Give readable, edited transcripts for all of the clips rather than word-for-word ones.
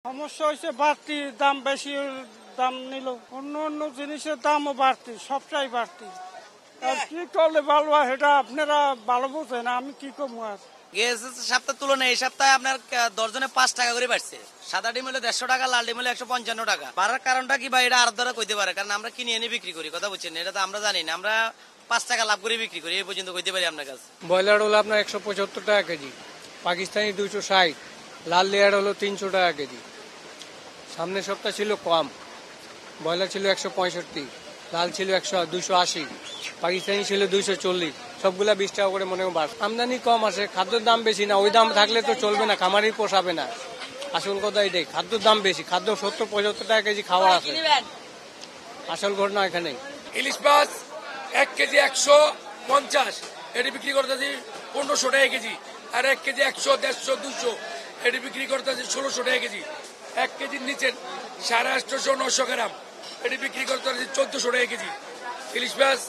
সমস্যা হয়েছে বাড়তি দাম বেশি দাম নিল, অন্য অন্য জিনিসের দামও বাড়তি, সবটাই বাড়তি। আর কি করলে ভালো হয় সেটা আপনারা ভালো বোঝেন, আমি কি করবো আর। গেছে সপ্তাহ তুলনায় এই সপ্তাহে আপনার দর্জনে 5 টাকা করে বাড়ছে। সাদা ডিম হলে 150 টাকা, লাল ডিম হলে 155 টাকা। বাড়ার কারণটা কি ভাই, এটা আর দ্বারা কইতে পারে, কারণ আমরা কিনে এনে বিক্রি করি, কথা বুঝছেন, এটা তো আমরা জানি না। আমরা 5 টাকা লাভ করে বিক্রি করি, এই পর্যন্ত কইতে পারি আপনার কাছে। ব্রয়লার হলো আপনার 175 টাকা কেজি, পাকিস্তানি 260, লাল লেয়ার হলো 300 টাকা কেজি। সামনের সপ্তাহ ছিল কম, ব্রয়লার ছিল 165, লাল ছিল 280, পাকিস্তানি ছিল 240, সবগুলা 20 টাকা করে মনে হয় বাড়ছে। আমদানি কম আছে, খাদ্যের দাম বেশি না, ওই দাম থাকলে তো চলবে না, খামারই পোষাবে না। আসল কথা এটাই, খাদ্যের দাম বেশি, খাদ্য 70-75 টাকা কেজি খাওয়া আছে, আসল ঘটনা এখানে। ইলিশ মাছ 1 কেজি 150, এটি বিক্রি করতেছি 1500 টাকা কেজি। আর 1 কেজি 100, 150, 200, এটি বিক্রি করতেছি 1600 টাকা কেজি। 1 কেজির নিচে 850, 900 গ্রাম, এটি বিক্রি করতেছি 1400 টাকা কেজি। ইলিশ মাছ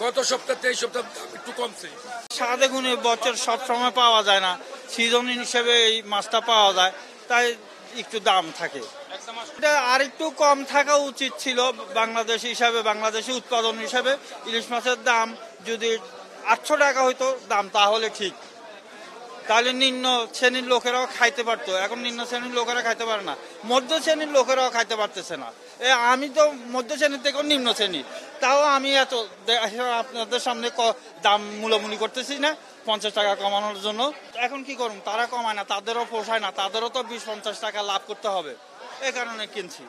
গত সপ্তাহ থেকে এই সপ্তাহ একটু কমছে। সাদে গুণে বছর সব সময় পাওয়া যায় না, সিজন হিসেবে এই মাছটা পাওয়া যায়, তাই একটু দাম থাকে। এটা আর একটু কম থাকা উচিত ছিল বাংলাদেশ হিসাবে, বাংলাদেশি উৎপাদন হিসাবে। ইলিশ মাছের দাম যদি 800 টাকা হইতো দাম, তাহলে ঠিক, তাহলে নিম্ন শ্রেণীর লোকেরাও খাইতে পারতো। এখন নিম্ন শ্রেণীর লোকেরা খাইতে পারে না, মধ্য শ্রেণীর লোকেরাও খাইতে পারতেছে না। আমি তো মধ্য শ্রেণীর থেকেও নিম্ন শ্রেণী, তাও আমি এত আপনাদের সামনে দাম মূল্যমূল্য করতেছি না 50 টাকা কমানোর জন্য। এখন কি করুন, তারা কমায় না, তাদেরও পোষায় না, তাদেরও তো 20-50 টাকা লাভ করতে হবে, এই কারণে কিনছি।